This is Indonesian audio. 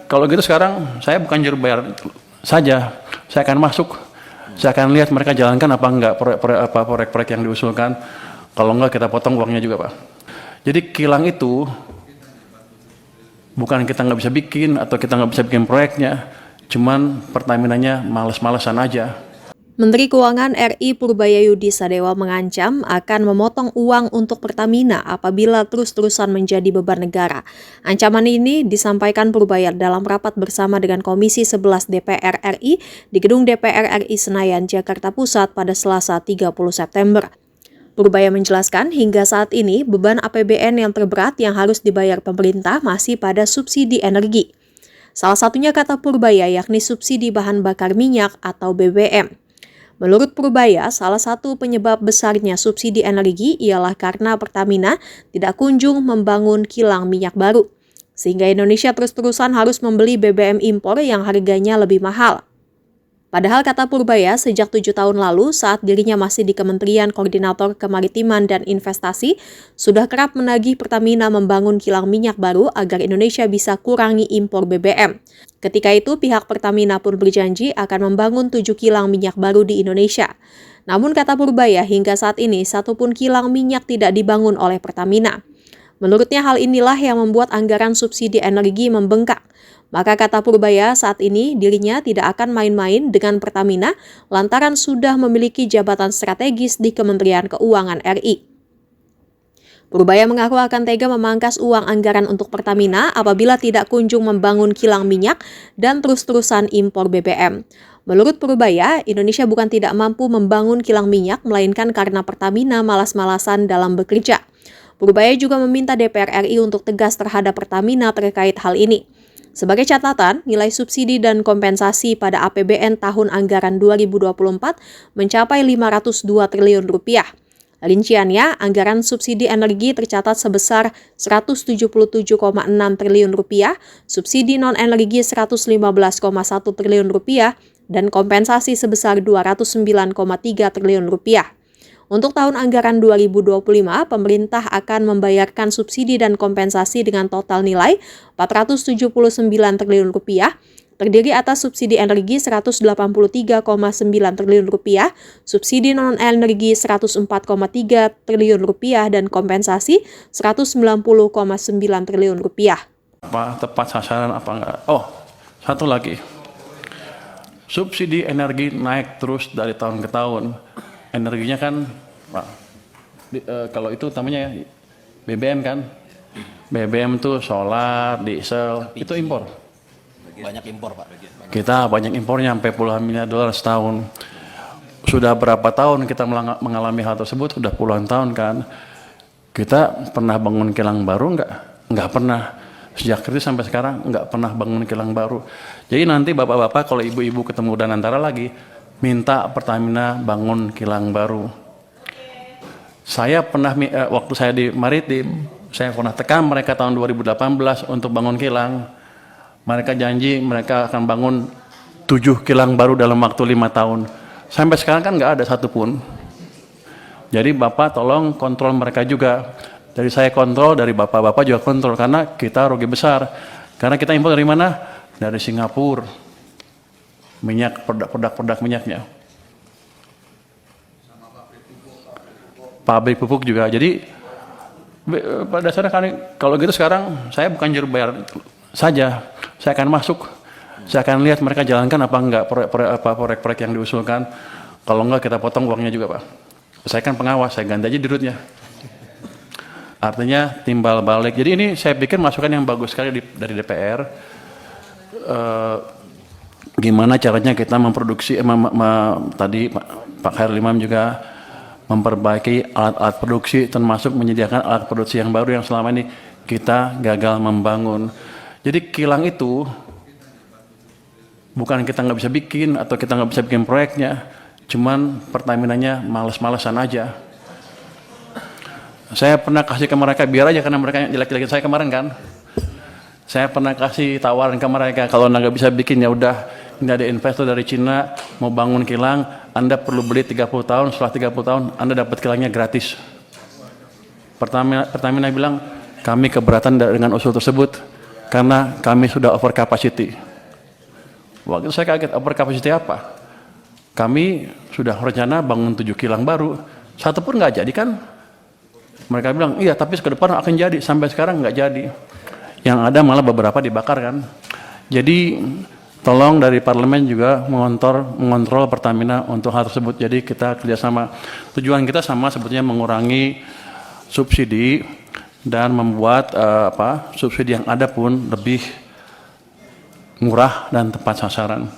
kalau gitu sekarang saya bukan juru bayar saja, saya akan masuk, saya akan lihat mereka jalankan apa enggak proyek-proyek yang diusulkan. Kalau enggak kita potong uangnya juga, Pak. Jadi kilang itu bukan kita nggak bisa bikin atau kita nggak bisa bikin proyeknya, cuman Pertamina-nya males-malesan aja. Menteri Keuangan RI Purbayayudi Sadewa mengancam akan memotong uang untuk Pertamina apabila terus-terusan menjadi beban negara. Ancaman ini disampaikan Purbaya dalam rapat bersama dengan Komisi 11 DPR RI di Gedung DPR RI Senayan, Jakarta Pusat pada Selasa 30 September. Purbaya menjelaskan hingga saat ini beban APBN yang terberat yang harus dibayar pemerintah masih pada subsidi energi. Salah satunya kata Purbaya yakni subsidi bahan bakar minyak atau BBM. Menurut Purbaya, salah satu penyebab besarnya subsidi energi ialah karena Pertamina tidak kunjung membangun kilang minyak baru, sehingga Indonesia terus-terusan harus membeli BBM impor yang harganya lebih mahal. Padahal kata Purbaya, sejak 7 tahun lalu saat dirinya masih di Kementerian Koordinator Kemaritiman dan Investasi, sudah kerap menagih Pertamina membangun kilang minyak baru agar Indonesia bisa kurangi impor BBM. Ketika itu, pihak Pertamina pun berjanji akan membangun 7 kilang minyak baru di Indonesia. Namun kata Purbaya, hingga saat ini satupun kilang minyak tidak dibangun oleh Pertamina. Menurutnya hal inilah yang membuat anggaran subsidi energi membengkak. Maka kata Purbaya, saat ini dirinya tidak akan main-main dengan Pertamina lantaran sudah memiliki jabatan strategis di Kementerian Keuangan RI. Purbaya mengaku akan tega memangkas uang anggaran untuk Pertamina apabila tidak kunjung membangun kilang minyak dan terus-terusan impor BBM. Menurut Purbaya, Indonesia bukan tidak mampu membangun kilang minyak, melainkan karena Pertamina malas-malasan dalam bekerja. Purbaya juga meminta DPR RI untuk tegas terhadap Pertamina terkait hal ini. Sebagai catatan, nilai subsidi dan kompensasi pada APBN tahun anggaran 2024 mencapai 502 triliun rupiah. Rinciannya, anggaran subsidi energi tercatat sebesar 177,6 triliun rupiah, subsidi non-energi 115,1 triliun rupiah, dan kompensasi sebesar 209,3 triliun rupiah. Untuk tahun anggaran 2025, pemerintah akan membayarkan subsidi dan kompensasi dengan total nilai 479 triliun rupiah, terdiri atas subsidi energi 183,9 triliun rupiah, subsidi non-energi 104,3 triliun rupiah, dan kompensasi 190,9 triliun rupiah. Apa tepat sasaran apa enggak? Oh, satu lagi. Subsidi energi naik terus dari tahun ke tahun. Energinya kan, Pak, kalau itu namanya BBM kan, BBM tuh solar, diesel, itu impor. Banyak impor, Pak. Kita banyak impornya sampai puluhan miliar dolar setahun. Sudah berapa tahun kita mengalami hal tersebut? Sudah puluhan tahun kan. Kita pernah bangun kilang baru enggak? Enggak pernah. Sejak kritis sampai sekarang enggak pernah bangun kilang baru. Jadi nanti bapak-bapak kalau ibu-ibu ketemu Danantara lagi, minta Pertamina bangun kilang baru. Saya pernah, waktu saya di Maritim, saya pernah tekan mereka tahun 2018 untuk bangun kilang. Mereka janji mereka akan bangun 7 kilang baru dalam waktu 5 tahun. Sampai sekarang kan nggak ada satupun. Jadi Bapak tolong kontrol mereka juga. Dari saya kontrol, dari Bapak-Bapak juga kontrol. Karena kita rugi besar. Karena kita impor dari mana? Dari Singapura. Minyak, produk minyaknya. Pabrik pupuk juga. Jadi pada dasarnya kan, kalau gitu sekarang saya bukan juru bayar saja, saya akan masuk, saya akan lihat mereka jalankan apa enggak proyek-proyek yang diusulkan. Kalau enggak kita potong uangnya juga, Pak. Saya kan pengawas, saya ganti aja dirutnya. Artinya timbal balik. Jadi ini saya pikir masukan yang bagus sekali dari DPR. Gimana caranya kita memproduksi, tadi Pak Khairul Imam juga memperbaiki alat-alat produksi, termasuk menyediakan alat produksi yang baru yang selama ini kita gagal membangun. Jadi kilang itu bukan kita nggak bisa bikin atau kita nggak bisa bikin proyeknya, cuman Pertamina-nya males-malesan aja. Saya pernah kasih ke mereka, biar aja karena mereka jelek-jelekin saya kemarin kan. Saya pernah kasih tawaran ke mereka, kalau nggak bisa bikin ya udah, ini ada investor dari Cina mau bangun kilang, Anda perlu beli 30 tahun, setelah 30 tahun Anda dapat kilangnya gratis. Pertamina bilang, kami keberatan dengan usul tersebut. karena kami sudah over capacity. Waktu itu saya kaget, over capacity apa? Kami sudah rencana bangun 7 kilang baru, satu pun nggak jadi kan? Mereka bilang, iya tapi ke depan akan jadi, sampai sekarang nggak jadi. Yang ada malah beberapa dibakar kan. Jadi tolong dari parlemen juga mengontrol Pertamina untuk hal tersebut. Jadi kita kerjasama. Tujuan kita sama sebetulnya mengurangi subsidi dan membuat subsidi yang ada pun lebih murah dan tepat sasaran.